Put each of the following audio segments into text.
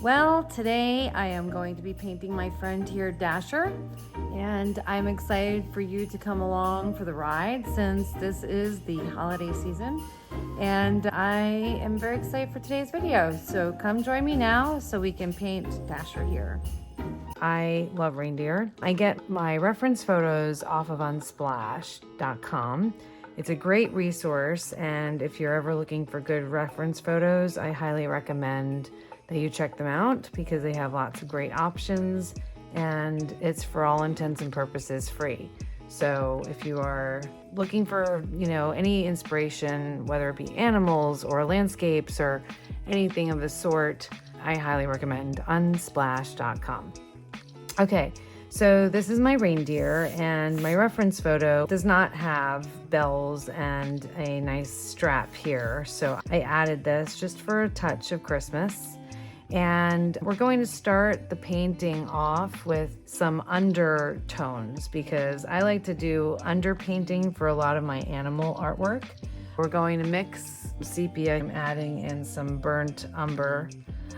Well, today I am going to be painting my friend here, Dasher, and I'm excited for you to come along for the ride since this is the holiday season. And I am very excited for today's video. So come join me now so we can paint Dasher here. I love Reindeer. I get my reference photos off of unsplash.com. It's a great resource, and if you're ever looking for good reference photos, I highly recommend that you check them out because they have lots of great options, and it's for all intents and purposes free. So if you are looking for, any inspiration, whether it be animals or landscapes or anything of the sort, I highly recommend unsplash.com. Okay, so this is my reindeer, and my reference photo does not have bells and a nice strap here. So I added this just for a touch of Christmas. And we're going to start the painting off with some undertones because I like to do underpainting for a lot of my animal artwork. We're going to mix sepia. I'm adding in some burnt umber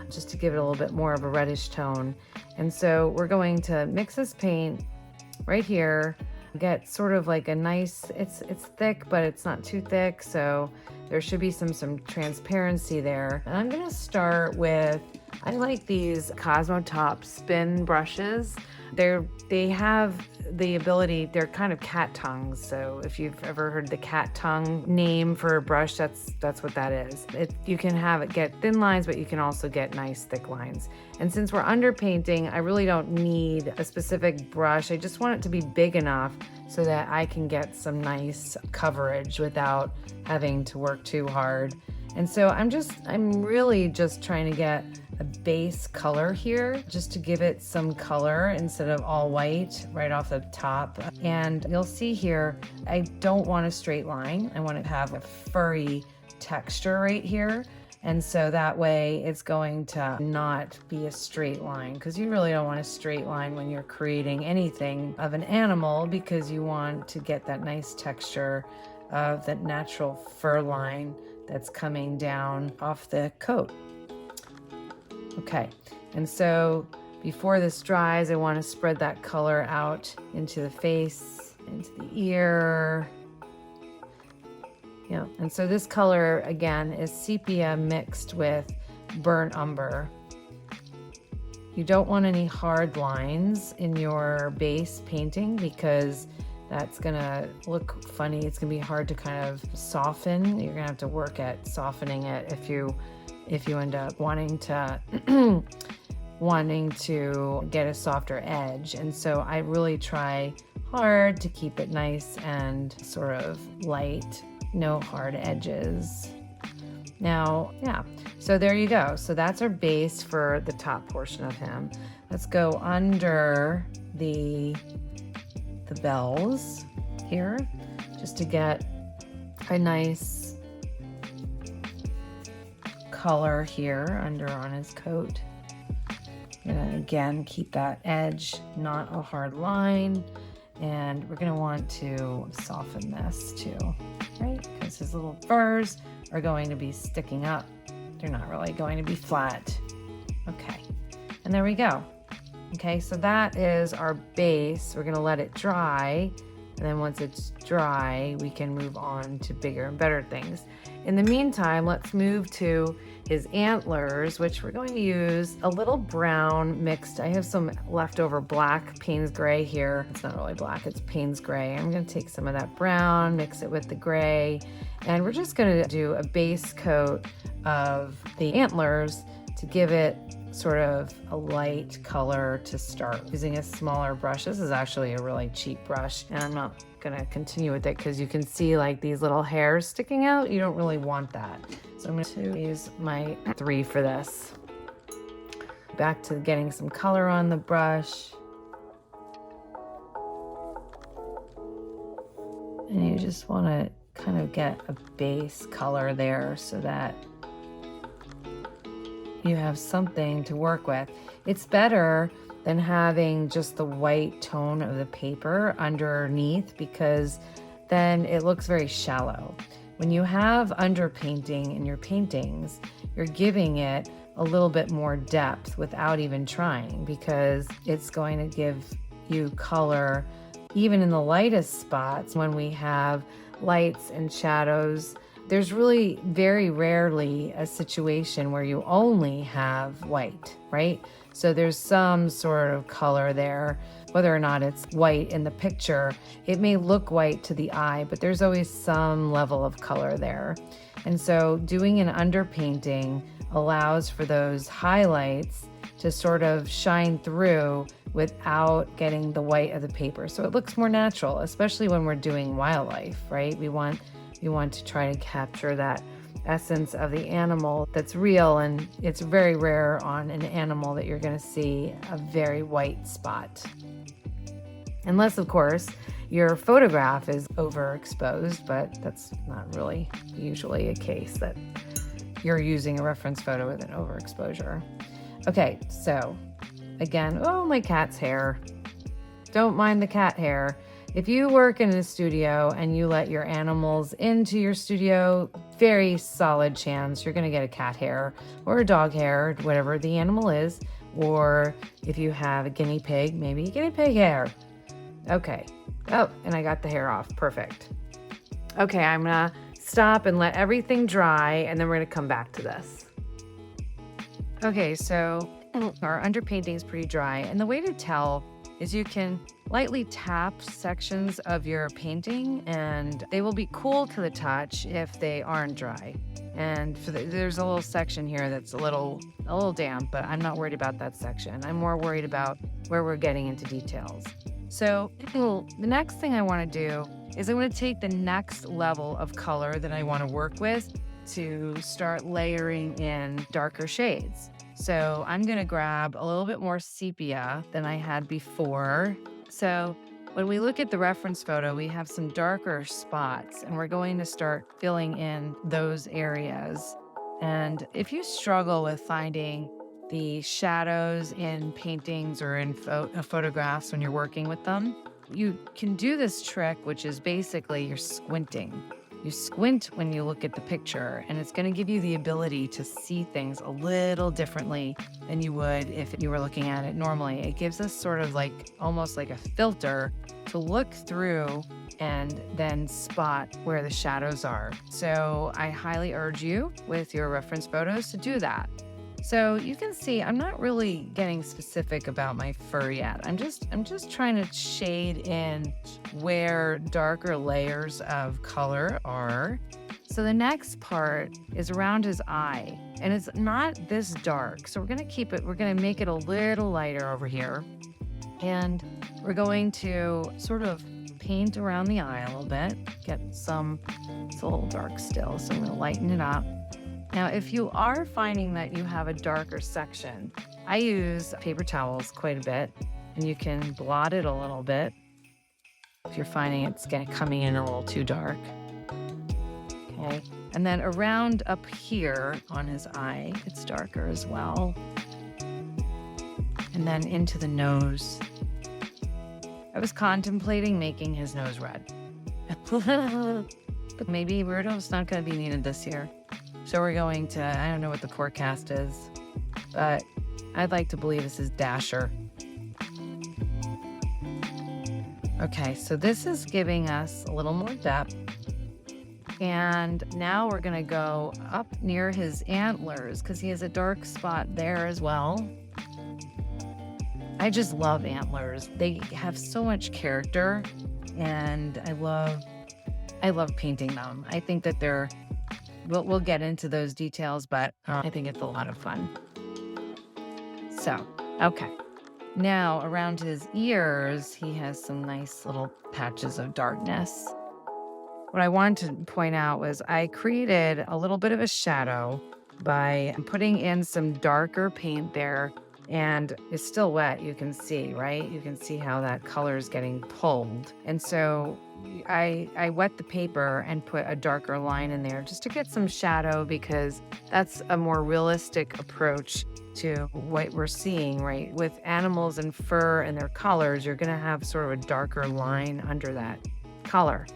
just to give it a little bit more of a reddish tone. And so we're going to mix this paint right here, get sort of like a nice, it's thick, but it's not too thick. So there should be some transparency there. And I'm gonna start with, I like these Cosmotop spin brushes. They have the ability, they're kind of cat tongues. So if you've ever heard the cat tongue name for a brush, that's what that is. You can have it get thin lines, but you can also get nice thick lines. And since we're underpainting, I really don't need a specific brush. I just want it to be big enough so that I can get some nice coverage without having to work too hard. And so I'm really just trying to get a base color here just to give it some color instead of all white right off the top. And you'll see here, I don't want a straight line. I want to have a furry texture right here. And so that way it's going to not be a straight line because you really don't want a straight line when you're creating anything of an animal because you want to get that nice texture of that natural fur line that's coming down off the coat. Okay, and so before this dries, I want to spread that color out into the face, into the ear. Yeah, and so this color, again, is sepia mixed with burnt umber. You don't want any hard lines in your base painting because that's gonna look funny. It's gonna be hard to kind of soften. You're gonna have to work at softening it if you end up wanting to get a softer edge. And so I really try hard to keep it nice and sort of light, no hard edges. Now, yeah, so there you go. So that's our base for the top portion of him. Let's go under the bells here just to get a nice color here under on his coat. And again, keep that edge not a hard line, and we're going to want to soften this too, right? Because his little furs are going to be sticking up. They're not really going to be flat. Okay, and there we go. Okay, so that is our base. We're going to let it dry, and then once it's dry, we can move on to bigger and better things. In the meantime, let's move to his antlers, which we're going to use a little brown mixed. I have some leftover black Payne's gray here. It's not really black, it's Payne's gray. I'm going to take some of that brown, mix it with the gray, and we're just going to do a base coat of the antlers to give it sort of a light color to start. Using a smaller brush. This is actually a really cheap brush, and I'm not gonna continue with it because you can see like these little hairs sticking out. You don't really want that. So I'm going to use my 3 for this. Back to getting some color on the brush. And you just want to kind of get a base color there so that you have something to work with. It's better than having just the white tone of the paper underneath because then it looks very shallow. When you have underpainting in your paintings, you're giving it a little bit more depth without even trying, because it's going to give you color even in the lightest spots. When we have lights and shadows, there's really very rarely a situation where you only have white, right? So there's some sort of color there, whether or not it's white in the picture. It may look white to the eye, but there's always some level of color there. And so doing an underpainting allows for those highlights to sort of shine through without getting the white of the paper. So it looks more natural, especially when we're doing wildlife, right? We want to try to capture that essence of the animal that's real, and it's very rare on an animal that you're going to see a very white spot. Unless, of course, your photograph is overexposed, but that's not really usually a case that you're using a reference photo with an overexposure. Okay, so again, oh, my cat's hair. Don't mind the cat hair. If you work in a studio and you let your animals into your studio, very solid chance you're going to get a cat hair or a dog hair, whatever the animal is. Or if you have a guinea pig, maybe a guinea pig hair. Okay. Oh, and I got the hair off. Perfect. Okay, I'm going to stop and let everything dry, and then we're going to come back to this. Okay, so our underpainting is pretty dry, and the way to tell is you can lightly tap sections of your painting, and they will be cool to the touch if they aren't dry. And there's a little section here that's a little damp, but I'm not worried about that section. I'm more worried about where we're getting into details. So the next thing I want to do is I'm going to take the next level of color that I want to work with to start layering in darker shades. So I'm going to grab a little bit more sepia than I had before. So when we look at the reference photo, we have some darker spots, and we're going to start filling in those areas. And if you struggle with finding the shadows in paintings or in photographs when you're working with them, you can do this trick, which is basically you're squinting. You squint when you look at the picture, and it's going to give you the ability to see things a little differently than you would if you were looking at it normally. It gives us sort of like almost like a filter to look through and then spot where the shadows are. So I highly urge you with your reference photos to do that. So you can see I'm not really getting specific about my fur yet. I'm just trying to shade in where darker layers of color are. So the next part is around his eye, and it's not this dark. So we're going to make it a little lighter over here. And we're going to sort of paint around the eye a little bit, it's a little dark still, so I'm going to lighten it up. Now, if you are finding that you have a darker section, I use paper towels quite a bit, and you can blot it a little bit if you're finding it's coming in a little too dark. Okay, and then around up here on his eye, it's darker as well. And then into the nose. I was contemplating making his nose red. But maybe Rudolph's not going to be needed this year. So we're going to, I don't know what the forecast is, but I'd like to believe this is Dasher. Okay, so this is giving us a little more depth. And now we're going to go up near his antlers because he has a dark spot there as well. I just love antlers. They have so much character, and I love painting them. I think that we'll get into those details, but I think it's a lot of fun. So, okay. Now, around his ears, he has some nice little patches of darkness. What I wanted to point out was I created a little bit of a shadow by putting in some darker paint there, and it's still wet, you can see, right? You can see how that color is getting pulled. And so I wet the paper and put a darker line in there just to get some shadow, because that's a more realistic approach to what we're seeing, right? With animals and fur and their colors, you're going to have sort of a darker line under that color.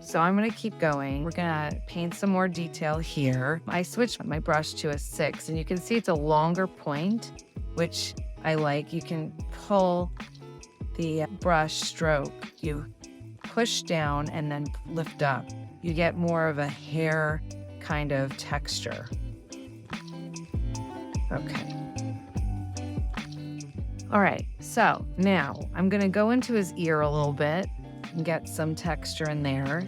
So I'm gonna keep going. We're gonna paint some more detail here. I switched my brush to a 6, and you can see it's a longer point, which I like. You can pull the brush stroke. You push down and then lift up. You get more of a hair kind of texture. Okay. All right, so now I'm gonna go into his ear a little bit and get some texture in there.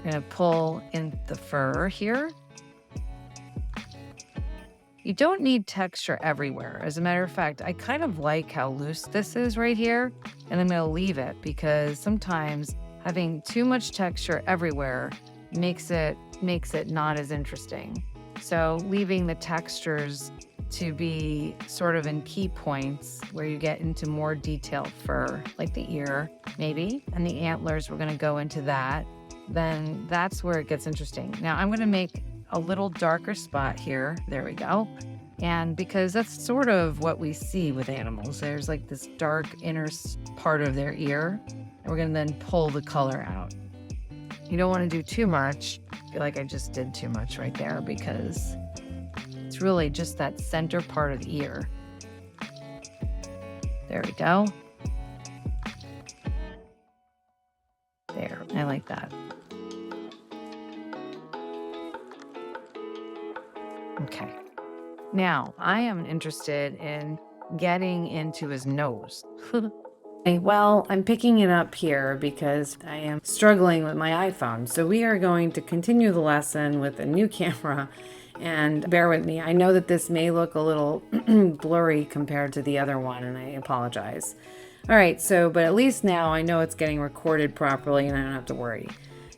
I'm gonna pull in the fur here. You don't need texture everywhere. As a matter of fact, I kind of like how loose this is right here, and I'm gonna leave it because sometimes having too much texture everywhere makes it not as interesting. So leaving the textures to be sort of in key points where you get into more detailed fur, like the ear, maybe, and the antlers, we're gonna go into that. Then that's where it gets interesting. Now I'm gonna make a little darker spot here. There we go. And because that's sort of what we see with animals, there's like this dark inner part of their ear, and we're gonna then pull the color out. You don't wanna do too much. I feel like I just did too much right there because it's really just that center part of the ear. There we go. There, I like that. Okay. Now, I am interested in getting into his nose. Well, I'm picking it up here because I am struggling with my iPhone. So we are going to continue the lesson with a new camera. And bear with me. I know that this may look a little blurry compared to the other one, and I apologize. All right, so, but at least now I know it's getting recorded properly and I don't have to worry.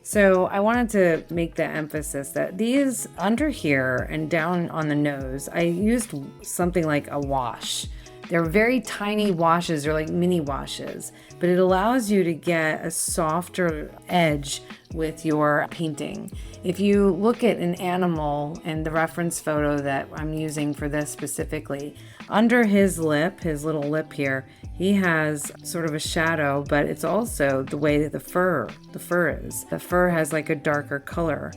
So I wanted to make the emphasis that these under here and down on the nose, I used something like a wash. They're very tiny washes, they're like mini washes, but it allows you to get a softer edge with your painting. If you look at an animal and the reference photo that I'm using for this specifically, under his lip, his little lip here, he has sort of a shadow, but it's also the way that the fur is. The fur has like a darker color.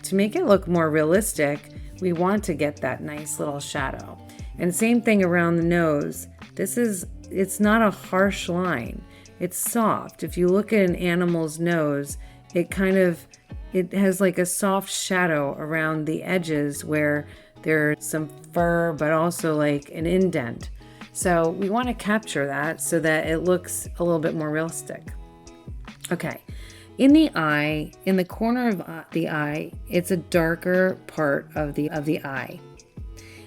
To make it look more realistic, we want to get that nice little shadow. And same thing around the nose. It's not a harsh line. It's soft. If you look at an animal's nose, it has like a soft shadow around the edges where there's some fur, but also like an indent. So we want to capture that so that it looks a little bit more realistic. Okay. In the eye, in the corner of the eye, it's a darker part of the eye.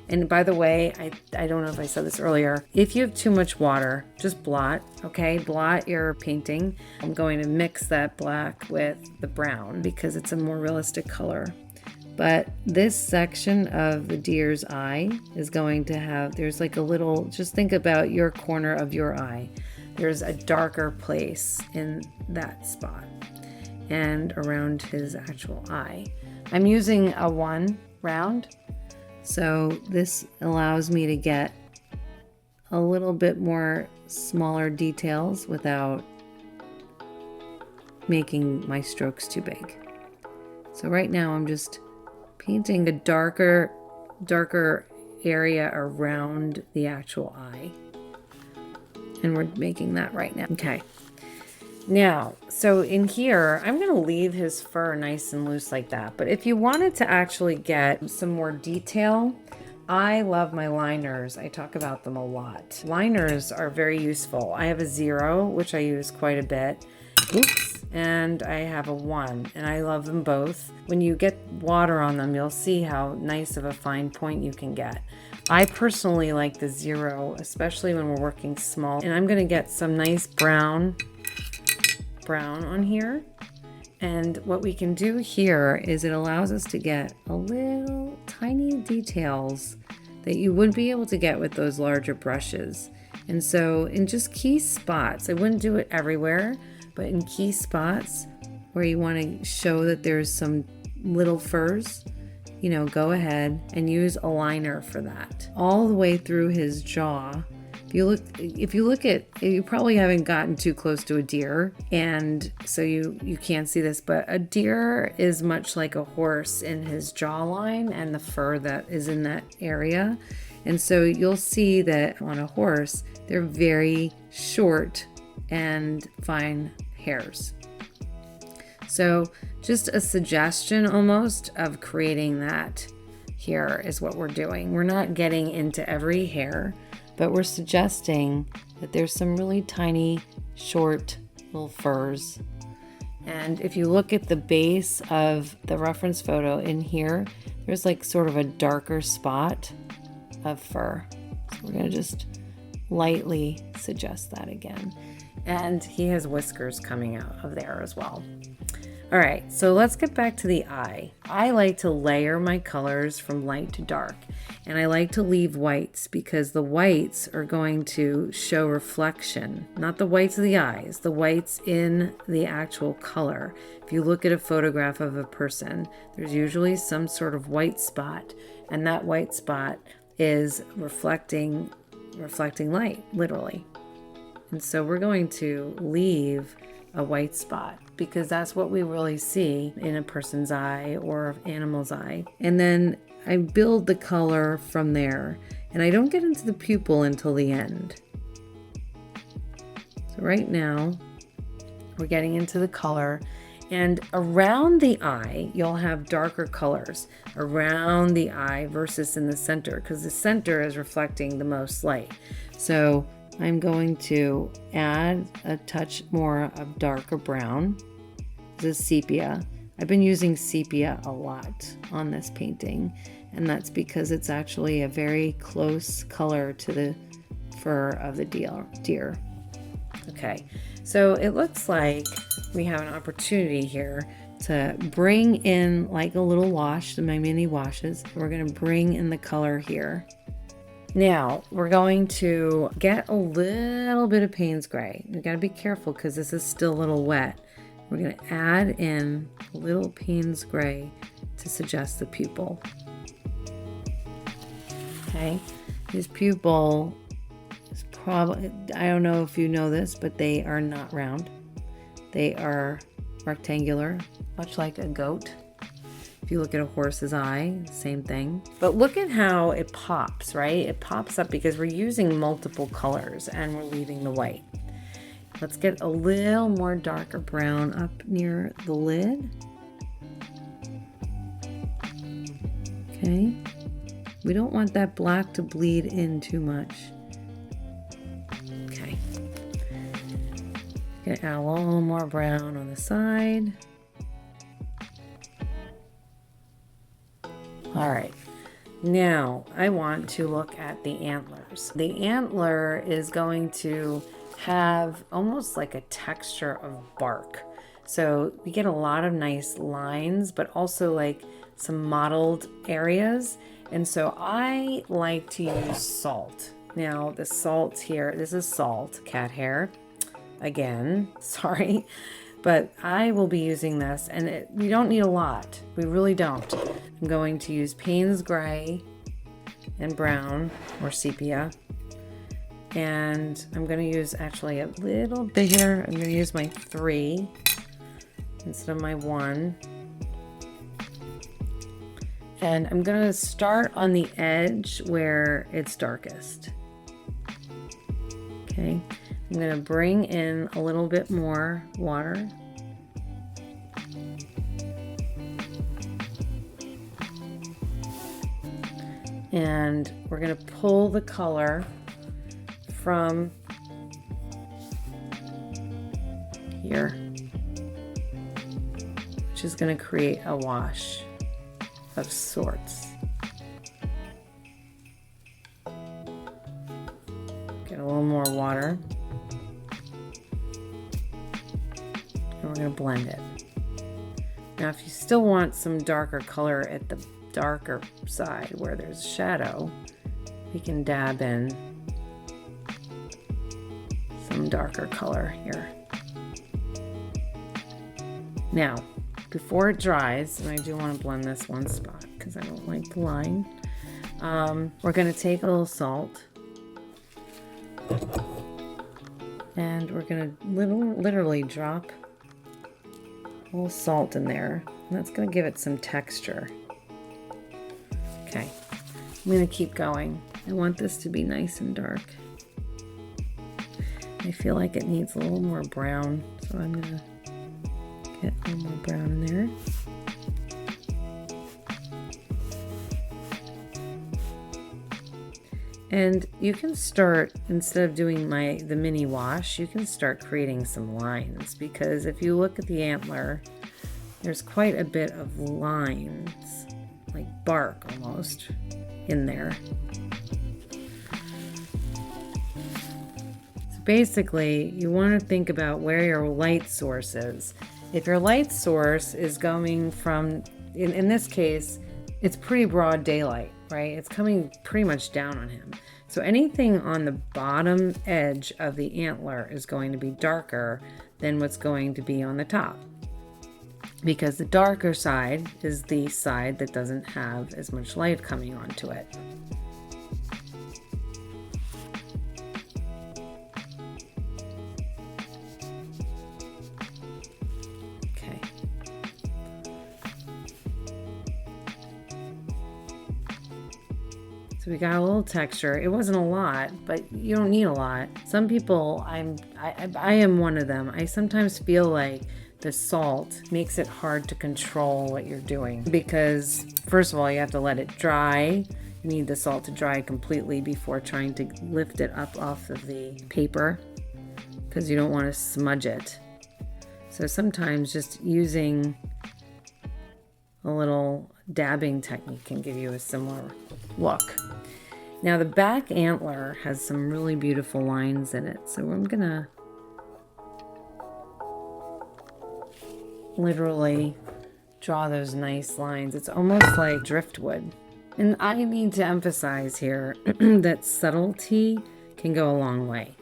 And by the way, I don't know if I said this earlier, if you have too much water, just blot, okay? Blot your painting. I'm going to mix that black with the brown because it's a more realistic color. But this section of the deer's eye is going to have, there's like a little, just think about your corner of your eye. There's a darker place in that spot and around his actual eye. I'm using a 1 round. So this allows me to get a little bit more smaller details without making my strokes too big. So right now I'm just painting a darker area around the actual eye. And we're making that right now. Okay. Now, so in here, I'm going to leave his fur nice and loose like that. But if you wanted to actually get some more detail, I love my liners. I talk about them a lot. Liners are very useful. I have a 0, which I use quite a bit. Oops. And I have a 1, and I love them both. When you get water on them, you'll see how nice of a fine point you can get. I personally like the 0, especially when we're working small. And I'm going to get some nice brown on here, and what we can do here is it allows us to get a little tiny details that you wouldn't be able to get with those larger brushes. And so in just key spots, I wouldn't do it everywhere, but in key spots where you want to show that there's some little furs, go ahead and use a liner for that all the way through his jaw. If you look at, you probably haven't gotten too close to a deer, and so you can't see this, but a deer is much like a horse in his jawline and the fur that is in that area. And so you'll see that on a horse, they're very short and fine hairs. So just a suggestion almost of creating that here is what we're doing. We're not getting into every hair, but we're suggesting that there's some really tiny, short little furs. And if you look at the base of the reference photo in here, there's like sort of a darker spot of fur. So we're gonna just lightly suggest that again. And he has whiskers coming out of there as well. All right, so let's get back to the eye. I like to layer my colors from light to dark, and I like to leave whites because the whites are going to show reflection, not the whites of the eyes, the whites in the actual color. If you look at a photograph of a person, there's usually some sort of white spot, and that white spot is reflecting light, literally. And so we're going to leave a white spot because that's what we really see in a person's eye or animal's eye. And then I build the color from there, and I don't get into the pupil until the end. So right now we're getting into the color, and around the eye you'll have darker colors around the eye versus in the center, because the center is reflecting the most light. So I'm going to add a touch more of darker brown. This is sepia. I've been using sepia a lot on this painting, and that's because it's actually a very close color to the fur of the deer. Okay, so it looks like we have an opportunity here to bring in like a little wash, my mini washes. We're going to bring in the color here. Now we're going to get a little bit of Payne's gray. You got to be careful because this is still a little wet. We're going to add in a little Payne's gray to suggest the pupil. Okay, his pupil is probably, I don't know if you know this, but they are not round. They are rectangular, much like a goat. If you look at a horse's eye, same thing. But look at how it pops, right? It pops up because we're using multiple colors and we're leaving the white. Let's get a little more darker brown up near the lid. Okay. We don't want that black to bleed in too much. Okay. Gonna add a little more brown on the side. All right, now I want to look at the antlers. The antler is going to have almost like a texture of bark. So we get a lot of nice lines, but also like some mottled areas. And so I like to use salt. Now the salt here, this is salt, cat hair. Again, sorry. But I will be using this, and we don't need a lot. We really don't. I'm going to use Payne's gray and brown, or sepia. And I'm going to use actually a little bigger. I'm going to use my 3 instead of my 1. And I'm going to start on the edge where it's darkest. Okay. I'm going to bring in a little bit more water. And we're going to pull the color from here, which is going to create a wash of sorts. Get a little more water. And we're going to blend it. Now if you still want some darker color at the darker side where there's shadow, we can dab in some darker color here. Now before it dries, and I do want to blend this one spot because I don't like the line, we're going to take a little salt And we're gonna literally drop a little salt in there. And that's gonna give it some texture. Okay, I'm gonna keep going. I want this to be nice and dark. I feel like it needs a little more brown, so I'm gonna get a little more brown in there. And you can start, instead of doing the mini wash, you can start creating some lines, because if you look at the antler, there's quite a bit of lines, like bark almost, in there. So basically, you want to think about where your light source is. If your light source is going from, in this case, it's pretty broad daylight, right? It's coming pretty much down on him. So anything on the bottom edge of the antler is going to be darker than what's going to be on the top, because the darker side is the side that doesn't have as much light coming onto it. Okay. So we got a little texture. It wasn't a lot, but you don't need a lot. Some people, I am one of them. I sometimes feel like the salt makes it hard to control what you're doing, because first of all, you have to let it dry. You need the salt to dry completely before trying to lift it up off of the paper, because you don't want to smudge it. So sometimes just using a little dabbing technique can give you a similar look. Now the back antler has some really beautiful lines in it, so I'm gonna literally draw those nice lines. It's almost like driftwood. And I need to emphasize here that subtlety can go a long way.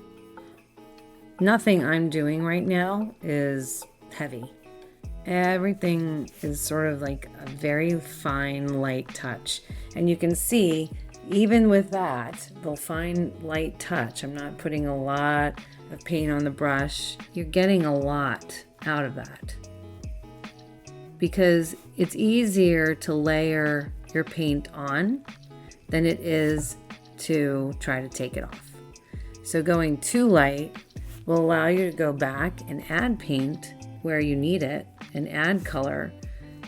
Nothing I'm doing right now is heavy. Everything is sort of like a very fine light touch. And you can see, even with that, the fine light touch, I'm not putting a lot of paint on the brush. You're getting a lot out of that, because it's easier to layer your paint on than it is to try to take it off. So going too light will allow you to go back and add paint where you need it and add color,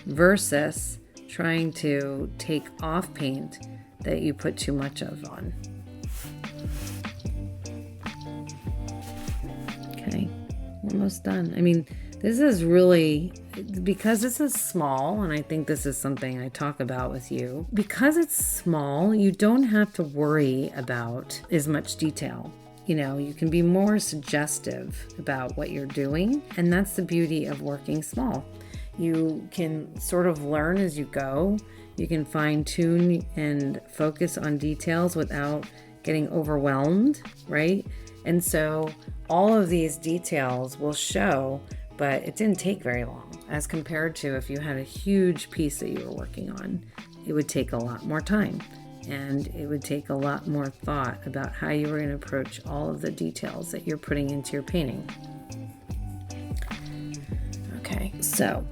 versus trying to take off paint that you put too much of on. Okay, almost done. I mean, this is really, because this is small, and I think this is something I talk about with you, because it's small, you don't have to worry about as much detail. You know, you can be more suggestive about what you're doing, and that's the beauty of working small. You can sort of learn as you go. You can fine tune and focus on details without getting overwhelmed, right? And so all of these details will show, but it didn't take very long as compared to if you had a huge piece that you were working on. It would take a lot more time, and it would take a lot more thought about how you were going to approach all of the details that you're putting into your painting. Okay, so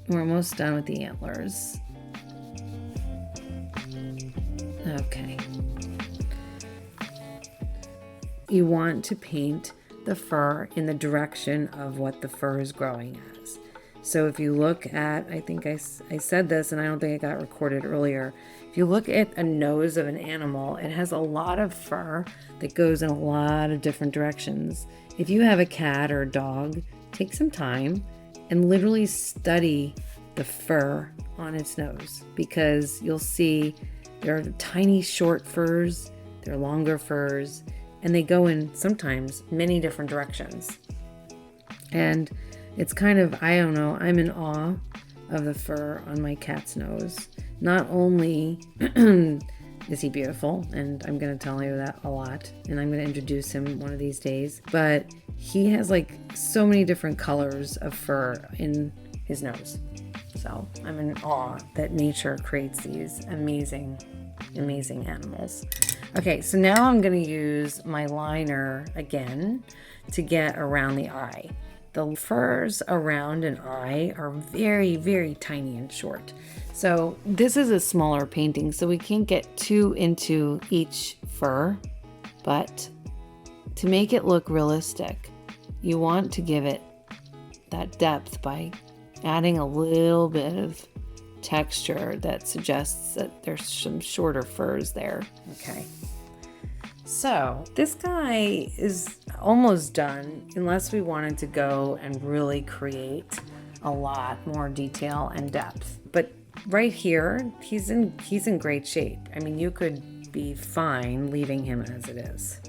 we're almost done with the antlers. Okay. You want to paint the fur in the direction of what the fur is growing as. So if you look at, I think I said this and I don't think it got recorded earlier. If you look at a nose of an animal, it has a lot of fur that goes in a lot of different directions. If you have a cat or a dog, take some time and literally study the fur on its nose, because you'll see there are tiny short furs, there are longer furs, and they go in sometimes many different directions. And it's kind of, I don't know, I'm in awe of the fur on my cat's nose. Not only is he beautiful, and I'm going to tell you that a lot, and I'm going to introduce him one of these days, but he has like so many different colors of fur in his nose. So I'm in awe that nature creates these amazing amazing animals. Okay, so now I'm going to use my liner again to get around the eye. The furs around an eye are very, very tiny and short. So this is a smaller painting, so we can't get too into each fur, but to make it look realistic, you want to give it that depth by adding a little bit of texture that suggests that there's some shorter furs there. Okay. So this guy is almost done unless we wanted to go and really create a lot more detail and depth. But right here, he's in great shape. I mean, you could be fine leaving him as it is.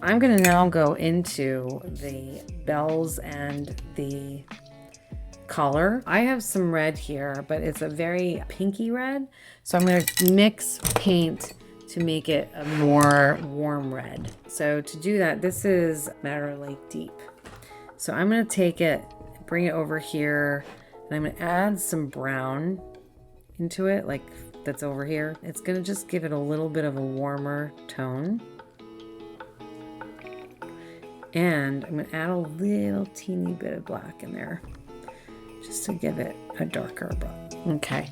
I'm going to now go into the bells and the collar. I have some red here, but it's a very pinky red. So I'm going to mix paint to make it a more warm red. So to do that, this is Madder Lake Deep. So I'm going to take it, bring it over here, and I'm going to add some brown into it, like that's over here. It's going to just give it a little bit of a warmer tone. And I'm going to add a little teeny bit of black in there just to give it a darker brown. Okay.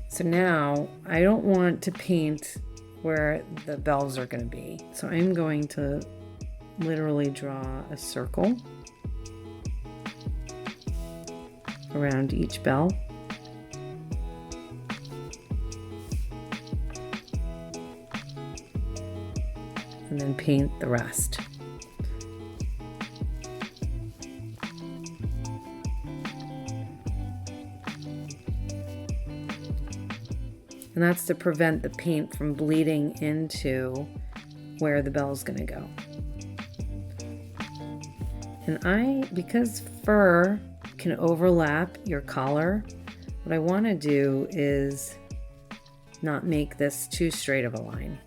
So now I don't want to paint where the bells are going to be. So I'm going to literally draw a circle around each bell. And then paint the rest. And that's to prevent the paint from bleeding into where the bell is going to go. And because fur can overlap your collar, what I want to do is not make this too straight of a line.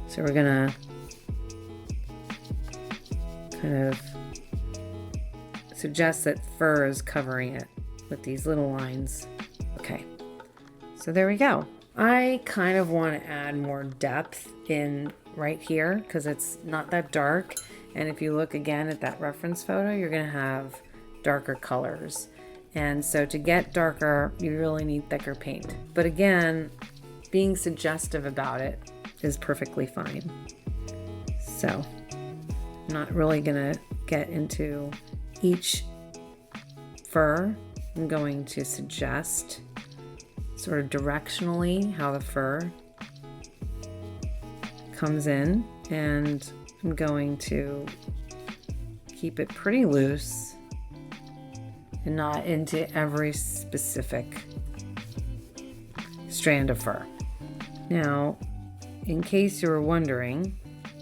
So we're going to kind of suggest that fur is covering it with these little lines. Okay, so there we go. I kind of want to add more depth in right here because it's not that dark. And if you look again at that reference photo, you're going to have darker colors. And so to get darker, you really need thicker paint. But again, being suggestive about it is perfectly fine. So I'm not really going to get into each fur. I'm going to suggest sort of directionally how the fur comes in, and I'm going to keep it pretty loose and not into every specific strand of fur. Now, in case you were wondering,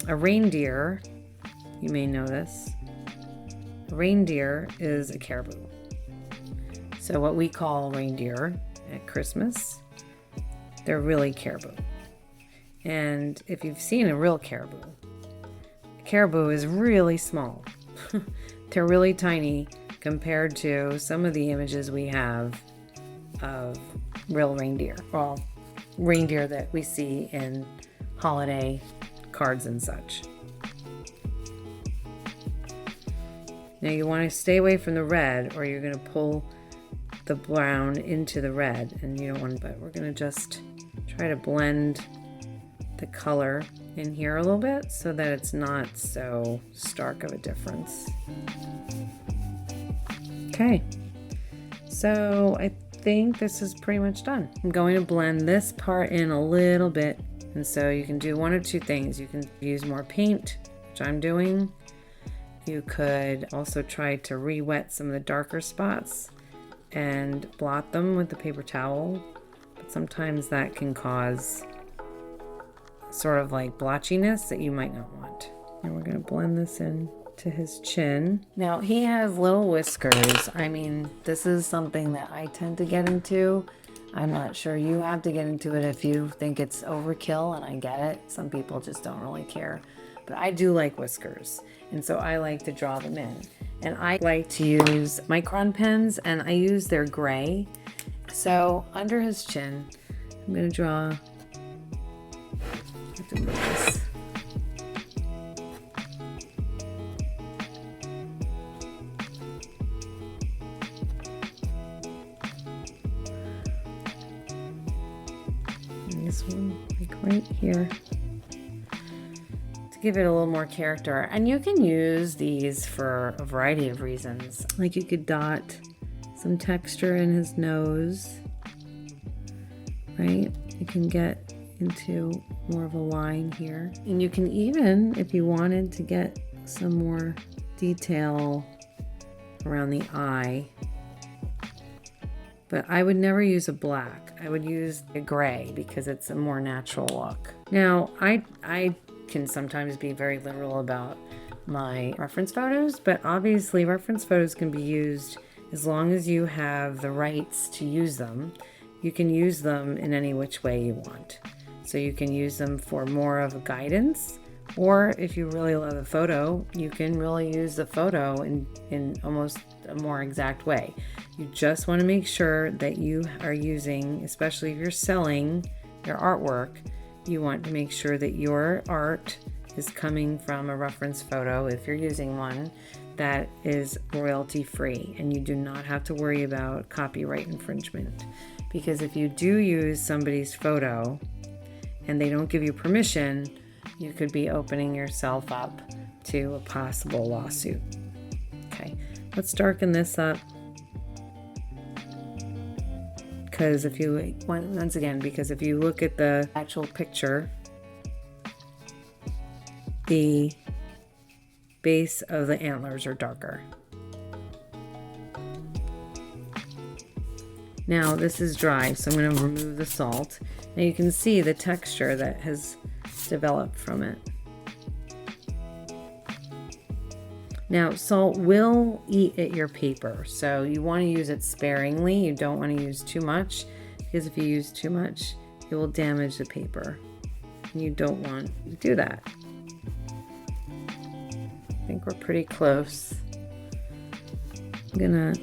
a reindeer, you may know this, a reindeer is a caribou. So what we call reindeer at Christmas, they're really caribou. And if you've seen a real caribou, a caribou is really small. They're really tiny compared to some of the images we have of real reindeer. Well, reindeer that we see in holiday cards and such. Now you want to stay away from the red, or you're going to pull the brown into the red, and you don't want to, but we're going to just try to blend the color in here a little bit so that it's not so stark of a difference. Okay, so I think this is pretty much done. I'm going to blend this part in a little bit, and so you can do one of two things. You can use more paint, which I'm doing. You could also try to re-wet some of the darker spots and blot them with the paper towel, but sometimes that can cause sort of like blotchiness that you might not want. And we're going to blend this in to his chin. Now he has little whiskers. I mean, this is something that I tend to get into. I'm not sure you have to get into it if you think it's overkill, and I get it. Some people just don't really care. But I do like whiskers, and so I like to draw them in. And I like to use micron pens, and I use their gray. So under his chin, I'm gonna draw, I have to move this. And this one, like right here, to give it a little more character. And you can use these for a variety of reasons. Like you could dot some texture in his nose, right? You can get into more of a line here. And you can even, if you wanted to get some more detail around the eye, but I would never use a black. I would use a gray because it's a more natural look. Now, I can sometimes be very literal about my reference photos, but obviously reference photos can be used as long as you have the rights to use them. You can use them in any which way you want. So you can use them for more of a guidance, or if you really love the photo, you can really use the photo in almost a more exact way. You just want to make sure that you are using, especially if you're selling your artwork, you want to make sure that your art is coming from a reference photo, if you're using one, that is royalty free, and you do not have to worry about copyright infringement. Because if you do use somebody's photo and they don't give you permission, you could be opening yourself up to a possible lawsuit. Okay, let's darken this up. Because if you, once again, because if you look at the actual picture, the base of the antlers are darker. Now this is dry, so I'm going to remove the salt. Now you can see the texture that has developed from it. Now salt will eat at your paper, so you want to use it sparingly. You don't want to use too much, because if you use too much, it will damage the paper. And you don't want to do that. I think we're pretty close. I'm gonna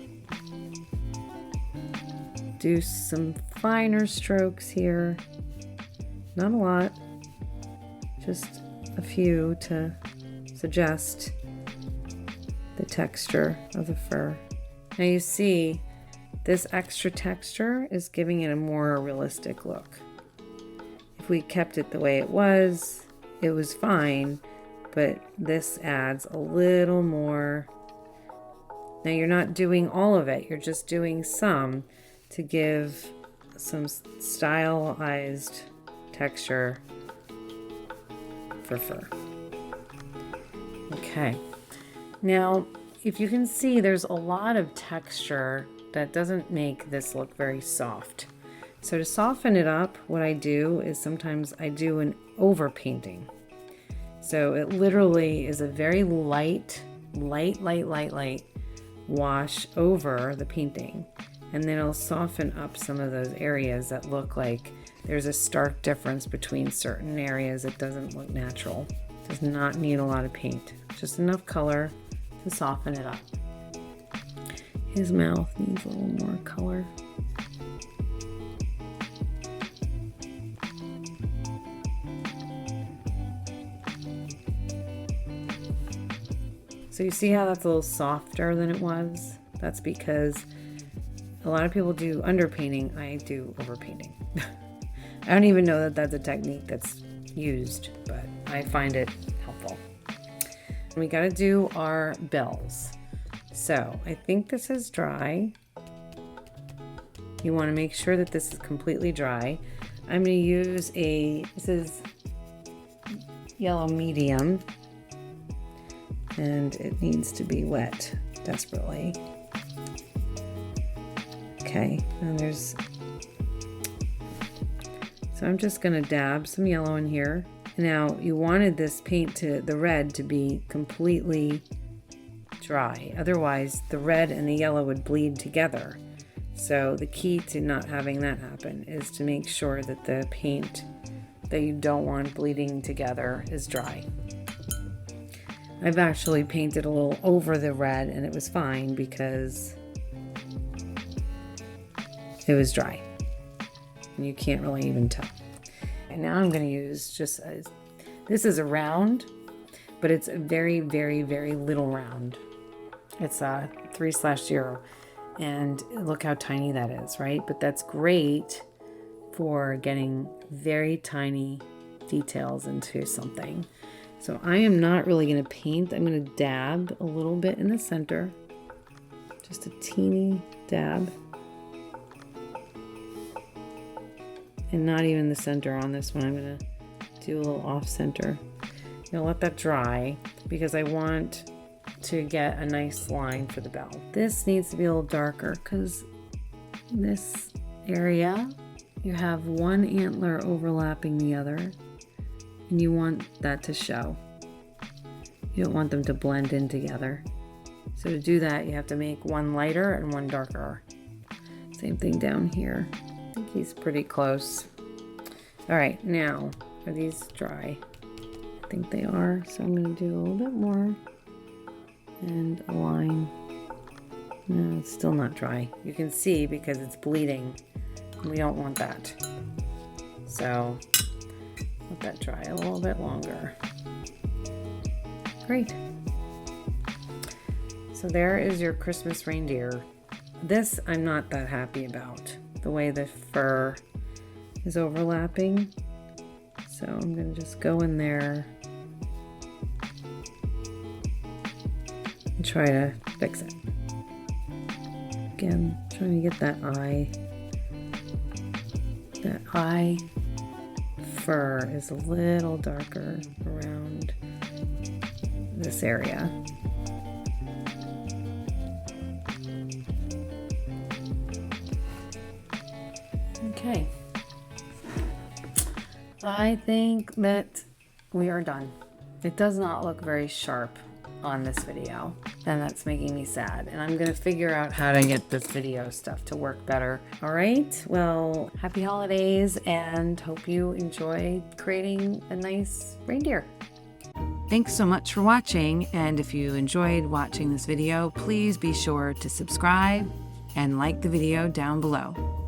do some finer strokes here. Not a lot, just a few to suggest the texture of the fur. Now you see this extra texture is giving it a more realistic look. If we kept it the way it was fine, but this adds a little more. Now you're not doing all of it, you're just doing some to give some stylized texture for fur. Okay, now if you can see, there's a lot of texture that doesn't make this look very soft. So to soften it up, what I do is sometimes I do an overpainting. So it literally is a very light wash over the painting. And then I'll soften up some of those areas that look like there's a stark difference between certain areas. It doesn't look natural. It does not need a lot of paint. Just enough color to soften it up. His mouth needs a little more color. So you see how that's a little softer than it was? That's because a lot of people do underpainting. I do overpainting. I don't even know that that's a technique that's used, but I find it helpful. We got to do our bells. So I think this is dry. You want to make sure that this is completely dry. I'm going to use this is yellow medium, and it needs to be wet desperately. Okay, and so I'm just gonna dab some yellow in here. Now you wanted this paint the red to be completely dry. Otherwise the red and the yellow would bleed together. So the key to not having that happen is to make sure that the paint that you don't want bleeding together is dry. I've actually painted a little over the red and it was fine because it was dry. And you can't really even tell. And now I'm going to use this is a round, but it's a very, very, very little round. It's a 3/0. And look how tiny that is, right? But that's great for getting very tiny details into something. So I am not really going to paint. I'm going to dab a little bit in the center. Just a teeny dab. And not even the center on this one. I'm going to do a little off center. I'm going to let that dry because I want to get a nice line for the bell. This needs to be a little darker because this area, you have one antler overlapping the other. And you want that to show. You don't want them to blend in together. So to do that, you have to make one lighter and one darker. Same thing down here. I think he's pretty close. All right, now, are these dry? I think they are. So I'm gonna do a little bit more and a line. No, it's still not dry. You can see because it's bleeding. We don't want that. So let that dry a little bit longer. Great. So there is your Christmas reindeer. This I'm not that happy about, the way the fur is overlapping. So I'm going to just go in there and try to fix it. Again, trying to get that eye. That eye fur is a little darker around this area. Okay. I think that we are done. It does not look very sharp on this video, and that's making me sad. And I'm gonna figure out how to get this video stuff to work better. All right, well, happy holidays, and hope you enjoy creating a nice reindeer. Thanks so much for watching, and if you enjoyed watching this video, please be sure to subscribe and like the video down below.